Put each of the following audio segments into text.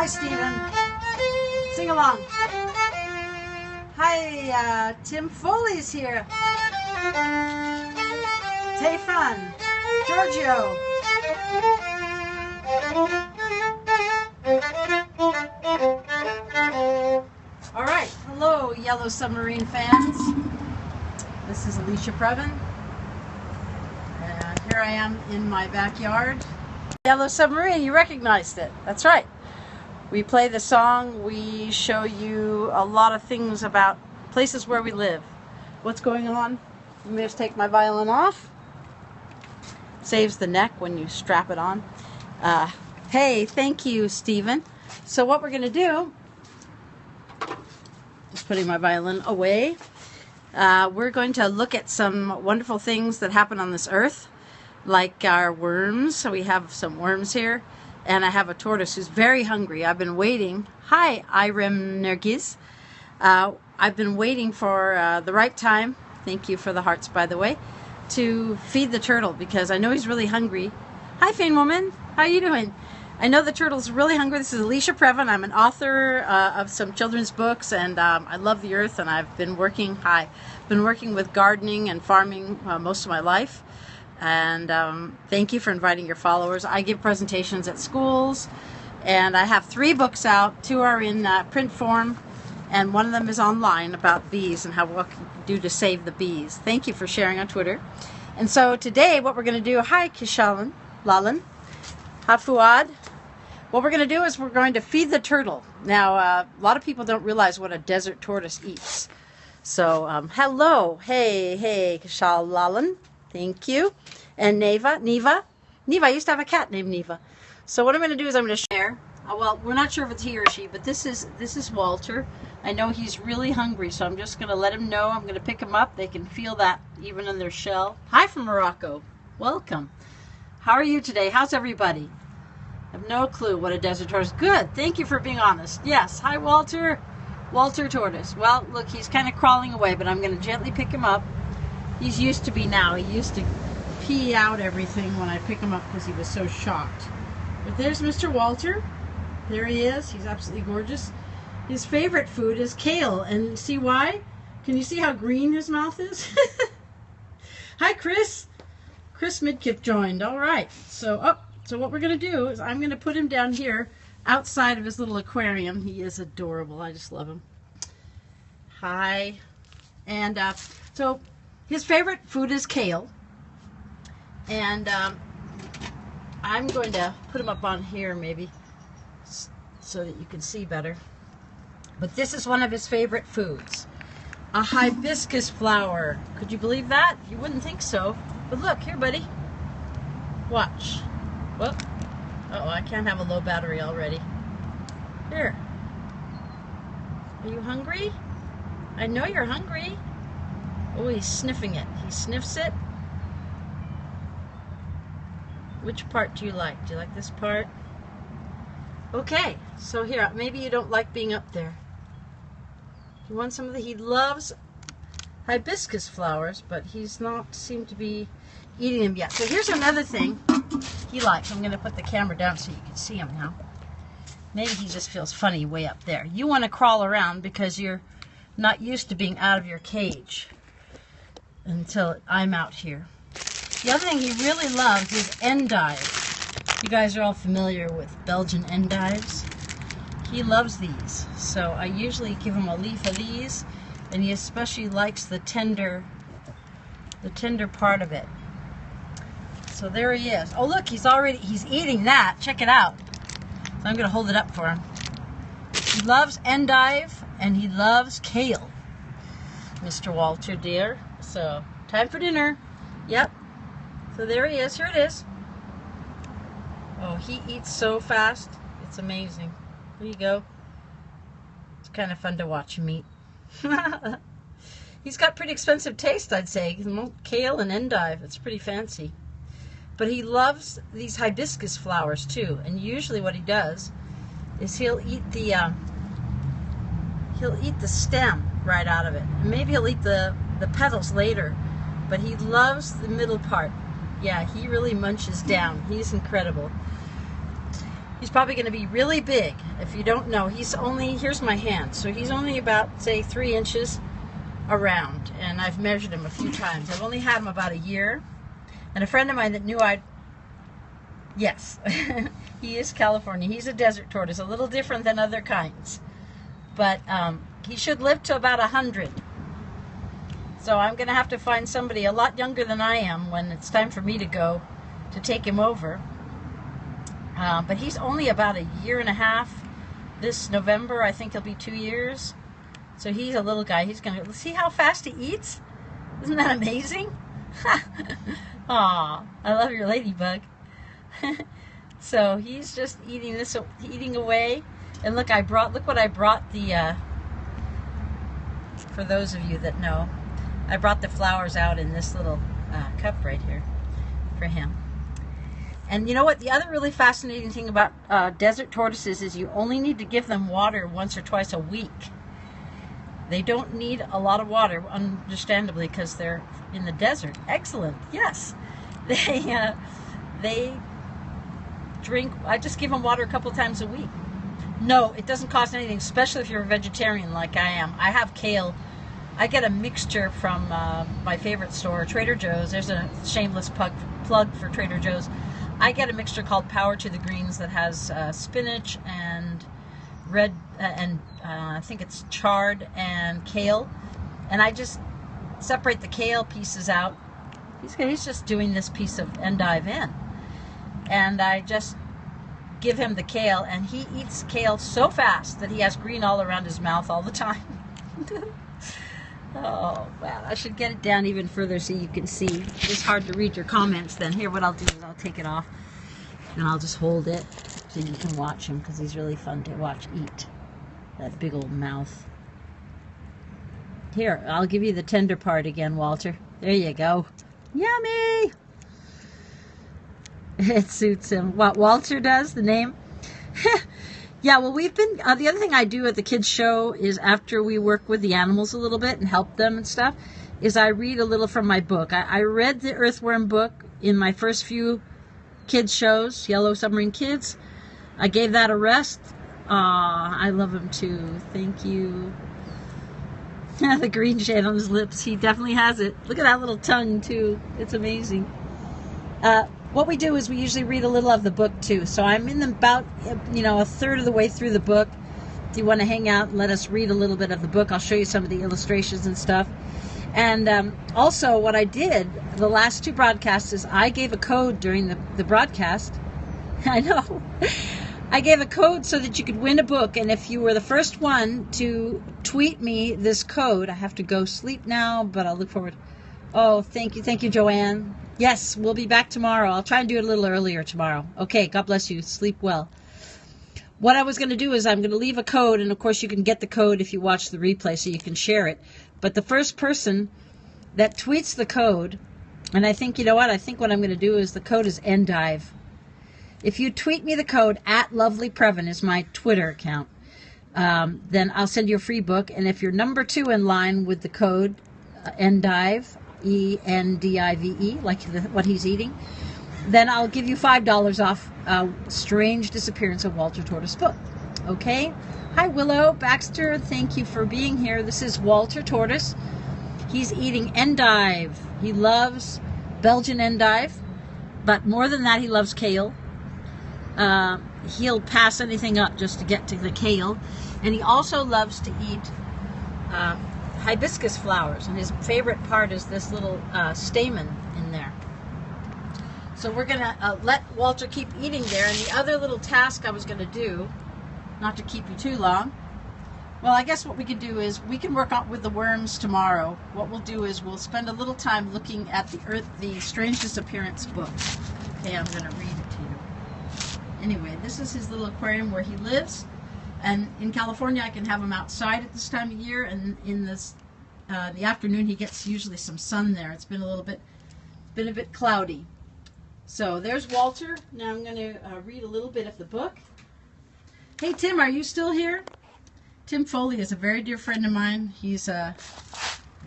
Hi, Stephen. Sing along. Hi, Tim Foley's here. Tay Fun. Giorgio. All right. Hello, Yellow Submarine fans. This is Alicia Previn. Here I am in my backyard. Yellow Submarine, you recognized it. That's right. We play the song, we show you a lot of things about places where we live. What's going on? Let me just take my violin off. Saves the neck when you strap it on. Hey, thank you, Stephen. So what we're going to do, just putting my violin away, we're going to look at some wonderful things that happen on this earth, like our worms. So we have some worms here, and I have a tortoise who's very hungry. I've been waiting. Hi, Irem Nergiz. I've been waiting for the right time. Thank you for the hearts, by the way, to feed the turtle because I know he's really hungry. Hi, Fane Woman. How are you doing? I know the turtle's really hungry. This is Alicia Previn. I'm an author of some children's books, and I love the earth. And I've been working. Been working with gardening and farming most of my life. And thank you for inviting your followers. I give presentations at schools, and I have 3 books out. 2 are in print form, and one of them is online about bees and what can do to save the bees. Thank you for sharing on Twitter. And so today what we're going to do, hi Kishalan, Lalan, Hafuad. What we're going to do is we're going to feed the turtle. Now a lot of people don't realize what a desert tortoise eats. So hello, hey Kishalan. Thank you. And Neva. I used to have a cat named Neva. So what I'm going to do is I'm going to share. Well, we're not sure if it's he or she, but this is Walter. I know he's really hungry, so I'm just going to let him know. I'm going to pick him up. They can feel that even in their shell. Hi from Morocco. Welcome. How are you today? How's everybody? I have no clue what a desert tortoise. Good. Thank you for being honest. Yes. Hi, Walter. Walter Tortoise. Well, look, he's kind of crawling away, but I'm going to gently pick him up. He's used to be now. He used to pee out everything when I pick him up because he was so shocked. But there's Mr. Walter. There he is. He's absolutely gorgeous. His favorite food is kale. And see why? Can you see how green his mouth is? Hi, Chris. Chris Midkiff joined. All right. So what we're going to do is I'm going to put him down here outside of his little aquarium. He is adorable. I just love him. Hi. And so his favorite food is kale, and I'm going to put him up on here maybe so that you can see better. But this is one of his favorite foods, a hibiscus flower. Could you believe that? You wouldn't think so. But look, here, buddy. Watch. Well, uh-oh, I can't have a low battery already. Here. Are you hungry? I know you're hungry. Oh, he's sniffing it. He sniffs it. Which part do you like? Do you like this part? Okay, so here, maybe you don't like being up there. You want some of he loves hibiscus flowers, but he's not seemed to be eating them yet. So here's another thing he likes. I'm going to put the camera down so you can see him now. Maybe he just feels funny way up there. You want to crawl around because you're not used to being out of your cage until I'm out here. The other thing he really loves is endive. You guys are all familiar with Belgian endives. He loves these, so I usually give him a leaf of these, and he especially likes the tender part of it. So there he is. Oh look, he's eating that. Check it out. So I'm going to hold it up for him. He loves endive and he loves kale, Mr. Walter dear. So time for dinner. Yep. So there he is. Here it is. Oh, he eats so fast. It's amazing. There you go. It's kind of fun to watch him eat. He's got pretty expensive taste, I'd say. Kale and endive. It's pretty fancy. But he loves these hibiscus flowers too. And usually what he does is he'll eat the stem right out of it. And maybe he'll eat the petals later. But he loves the middle part. Yeah, he really munches down. He's incredible. He's probably going to be really big. If you don't know, here's my hand. So he's only about, say, 3 inches around. And I've measured him a few times. I've only had him about a year. And a friend of mine that knew yes, he is California. He's a desert tortoise, a little different than other kinds. But he should live to about 100. So I'm going to have to find somebody a lot younger than I am when it's time for me to go to take him over. But he's only about a year and a half. This November, I think he'll be 2 years. So he's a little guy. He's going to see how fast he eats. Isn't that amazing? Aw, I love your ladybug. So he's just eating away. And look what I brought for those of you that know, I brought the flowers out in this little cup right here for him. And you know what? The other really fascinating thing about desert tortoises is you only need to give them water once or twice a week. They don't need a lot of water, understandably, because they're in the desert. Excellent. Yes. They drink. I just give them water a couple times a week. No, it doesn't cost anything, especially if you're a vegetarian like I am. I have kale. I get a mixture from my favorite store, Trader Joe's. There's a shameless plug for Trader Joe's. I get a mixture called Power to the Greens that has spinach and red I think it's chard and kale, and I just separate the kale pieces out. He's just doing this piece of endive in, and I just give him the kale, and he eats kale so fast that he has green all around his mouth all the time. Oh, wow. I should get it down even further so you can see. It's hard to read your comments then. Here, what I'll do is I'll take it off, and I'll just hold it so you can watch him, because he's really fun to watch eat. That big old mouth. Here, I'll give you the tender part again, Walter. There you go. Yummy! It suits him. What Walter does, the name? Yeah, well, we've been, the other thing I do at the kids show is after we work with the animals a little bit and help them and stuff, is I read a little from my book. I read the Earthworm book in my first few kids shows, Yellow Submarine Kids. I gave that a rest. I love him too. Thank you. The green shade on his lips. He definitely has it. Look at that little tongue too. It's amazing. What we do is we usually read a little of the book too. So I'm in about, a third of the way through the book. If you want to hang out and let us read a little bit of the book, I'll show you some of the illustrations and stuff. And also what I did the last 2 broadcasts is I gave a code during the broadcast. I know. I gave a code so that you could win a book. And if you were the first one to tweet me this code, I have to go sleep now, but I'll look forward. Oh, thank you. Thank you, Joanne. Yes, we'll be back tomorrow. I'll try and do it a little earlier tomorrow. Okay, God bless you. Sleep well. What I was going to do is I'm going to leave a code, and of course you can get the code if you watch the replay so you can share it. But the first person that tweets the code, and I think, I think what I'm going to do is the code is Endive. If you tweet me the code @LovelyPrevin is my Twitter account, then I'll send you a free book. And if you're number 2 in line with the code Endive, ENDIVE, like what he's eating, then I'll give you $5 off Strange Disappearance of Walter Tortoise book. Okay? Hi, Willow Baxter. Thank you for being here. This is Walter Tortoise. He's eating endive. He loves Belgian endive, but more than that, he loves kale. He'll pass anything up just to get to the kale. And he also loves to eat hibiscus flowers, and his favorite part is this little stamen in there. So we're going to let Walter keep eating there, and the other little task I was going to do, not to keep you too long, well, I guess what we could do is we can work on with the worms tomorrow. What we'll do is we'll spend a little time looking at the Strange Disappearance book. Okay, I'm going to read it to you. Anyway, this is his little aquarium where he lives. And in California, I can have him outside at this time of year, and in the afternoon, he gets usually some sun there. It's been a bit cloudy. So there's Walter. Now I'm going to read a little bit of the book. Hey, Tim, are you still here? Tim Foley is a very dear friend of mine. He's a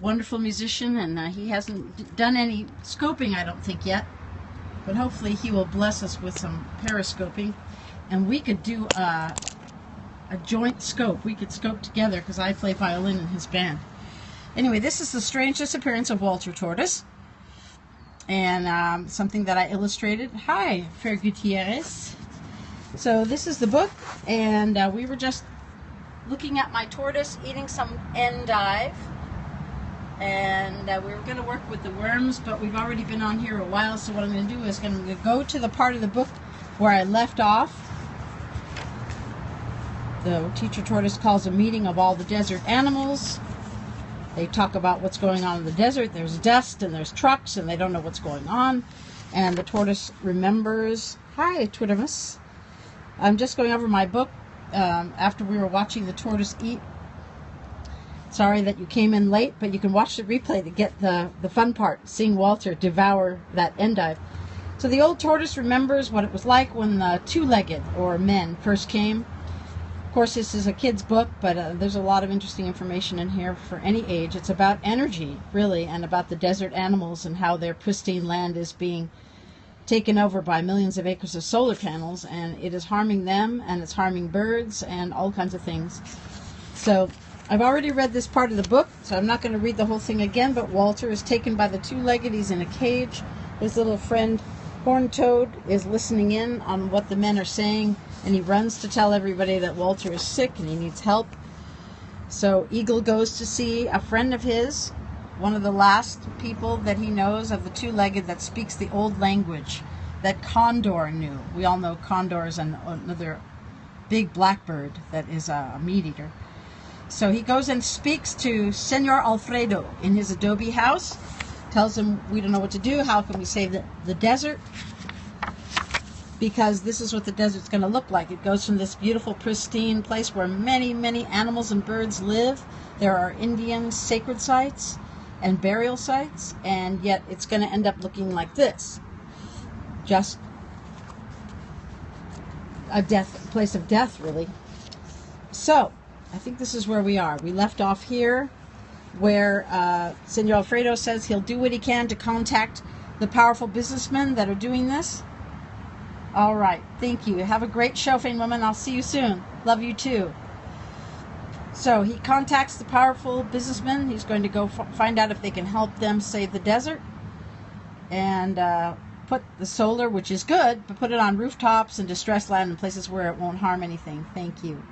wonderful musician, and he hasn't done any scoping, I don't think, yet. But hopefully he will bless us with some periscoping. and we could do a joint scope. We could scope together because I play violin in his band. Anyway, this is The Strange Disappearance of Walter Tortoise, and something that I illustrated. Hi, Fer Gutierrez. So this is the book, and we were just looking at my tortoise eating some endive, and we were going to work with the worms, but we've already been on here a while, so what I'm going to do is I'm going to go to the part of the book where I left off. The teacher tortoise calls a meeting of all the desert animals. They talk about what's going on in the desert. There's dust and there's trucks and they don't know what's going on. And the tortoise remembers. Hi, Twittermus. I'm just going over my book after we were watching the tortoise eat. Sorry that you came in late, but you can watch the replay to get the fun part, seeing Walter devour that endive. So the old tortoise remembers what it was like when the two-legged, or men, first came. Of course, this is a kid's book, but there's a lot of interesting information in here for any age. It's about energy, really, and about the desert animals and how their pristine land is being taken over by millions of acres of solar panels, and it is harming them, and it's harming birds, and all kinds of things. So I've already read this part of the book, so I'm not going to read the whole thing again, but Walter is taken by the two-legged. He's in a cage. His little friend, Horned Toad, is listening in on what the men are saying, and he runs to tell everybody that Walter is sick and he needs help. So Eagle goes to see a friend of his, one of the last people that he knows of the two-legged that speaks the old language that Condor knew. We all know Condor is another big blackbird that is a meat-eater. So he goes and speaks to Senor Alfredo in his adobe house, tells him we don't know what to do, how can we save the desert? Because this is what the desert's going to look like. It goes from this beautiful, pristine place where many, many animals and birds live. There are Indian sacred sites and burial sites, and yet it's going to end up looking like this. Just a place of death, really. So, I think this is where we are. We left off here where Senor Alfredo says he'll do what he can to contact the powerful businessmen that are doing this. All right. Thank you. Have a great show, Fane Woman. I'll see you soon. Love you too. So he contacts the powerful businessmen. He's going to go find out if they can help them save the desert and put the solar, which is good, but put it on rooftops and distressed land in places where it won't harm anything. Thank you.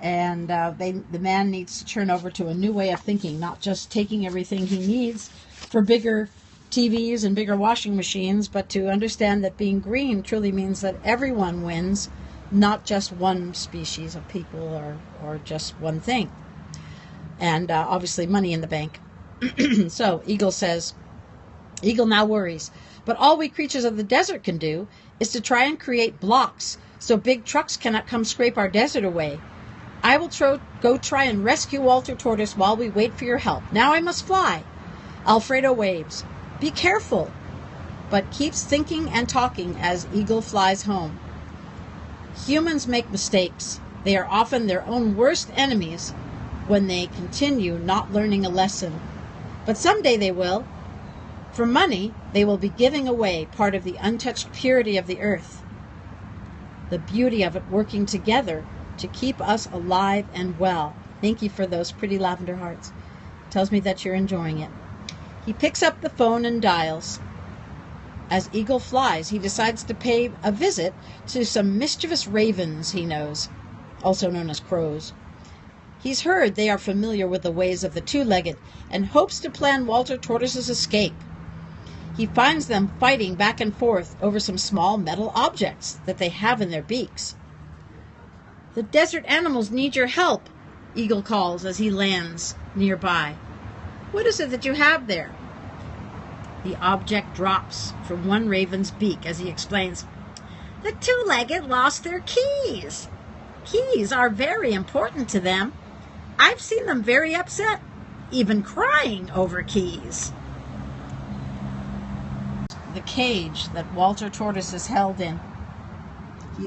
And the man needs to turn over to a new way of thinking, not just taking everything he needs for bigger TVs and bigger washing machines, but to understand that being green truly means that everyone wins, not just one species of people or just one thing. And obviously money in the bank. So Eagle now worries, but all we creatures of the desert can do is to try and create blocks so big trucks cannot come scrape our desert away. I will go try and rescue Walter Tortoise while we wait for your help. Now I must fly. Alfredo waves. Be careful, but keeps thinking and talking as Eagle flies home. Humans make mistakes. They are often their own worst enemies when they continue not learning a lesson. But someday they will. For money, they will be giving away part of the untouched purity of the earth. The beauty of it working together to keep us alive and well. Thank you for those pretty lavender hearts. Tells me that you're enjoying it. He picks up the phone and dials. As Eagle flies, he decides to pay a visit to some mischievous ravens he knows, also known as crows. He's heard they are familiar with the ways of the two-legged and hopes to plan Walter Tortoise's escape. He finds them fighting back and forth over some small metal objects that they have in their beaks. The desert animals need your help, Eagle calls as he lands nearby. What is it that you have there? The object drops from one raven's beak as he explains, The two-legged lost their keys. Keys are very important to them. I've seen them very upset, even crying over keys. The cage that Walter Tortoise is held in. He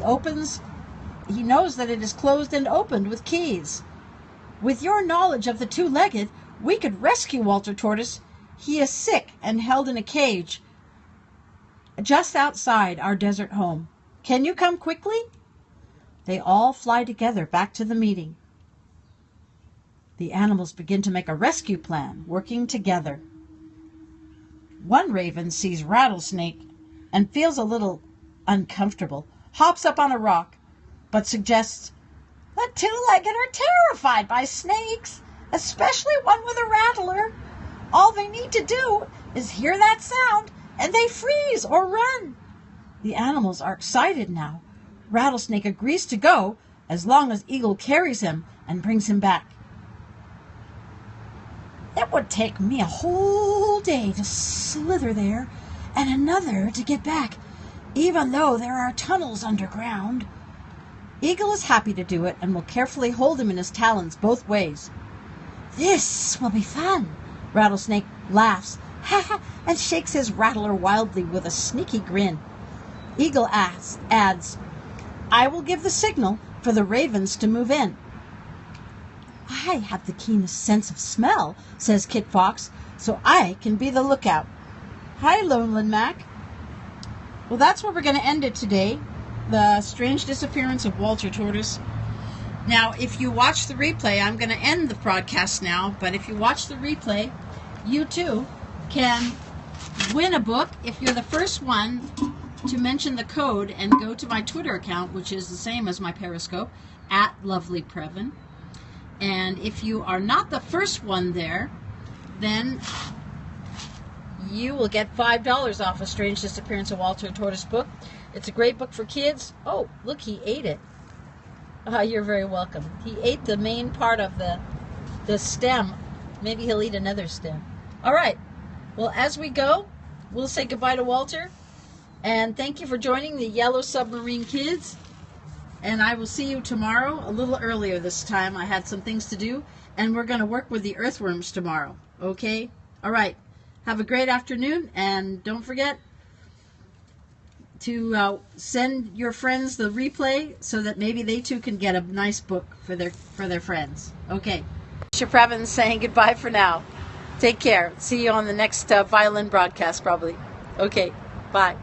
knows that it is closed and opened with keys. With your knowledge of the two-legged, we could rescue Walter Tortoise. He is sick and held in a cage just outside our desert home. Can you come quickly? They all fly together back to the meeting. The animals begin to make a rescue plan, working together. One raven sees Rattlesnake and feels a little uncomfortable, hops up on a rock, but suggests, "The two-legged are terrified by snakes, especially one with a rattler. All they need to do is hear that sound, and they freeze or run." The animals are excited now. Rattlesnake agrees to go as long as Eagle carries him and brings him back. "It would take me a whole day to slither there and another to get back, even though there are tunnels underground." Eagle is happy to do it and will carefully hold him in his talons both ways. "This will be fun." Rattlesnake laughs, "Ha ha," and shakes his rattler wildly with a sneaky grin. Eagle adds, "I will give the signal for the ravens to move in." "I have the keenest sense of smell," says Kit Fox, "so I can be the lookout." Hi, Lowland Mac. Well, that's where we're going to end it today. The strange disappearance of Walter Tortoise. Now, if you watch the replay, I'm going to end the broadcast now, but if you watch the replay, you too can win a book if you're the first one to mention the code and go to my Twitter account, which is the same as my Periscope, @LovelyPrevin. And if you are not the first one there, then you will get $5 off A Strange Disappearance of Walter Tortoise book. It's a great book for kids. Oh, look, he ate it. You're very welcome. He ate the main part of the stem. Maybe he'll eat another stem. All right. Well, as we go, we'll say goodbye to Walter. And thank you for joining the Yellow Submarine Kids. And I will see you tomorrow, a little earlier this time. I had some things to do. And we're going to work with the earthworms tomorrow. Okay? All right. Have a great afternoon. And don't forget to send your friends the replay so that maybe they too can get a nice book for their friends. Okay. Mr. Previn saying goodbye for now. Take care. See you on the next violin broadcast probably. Okay. Bye.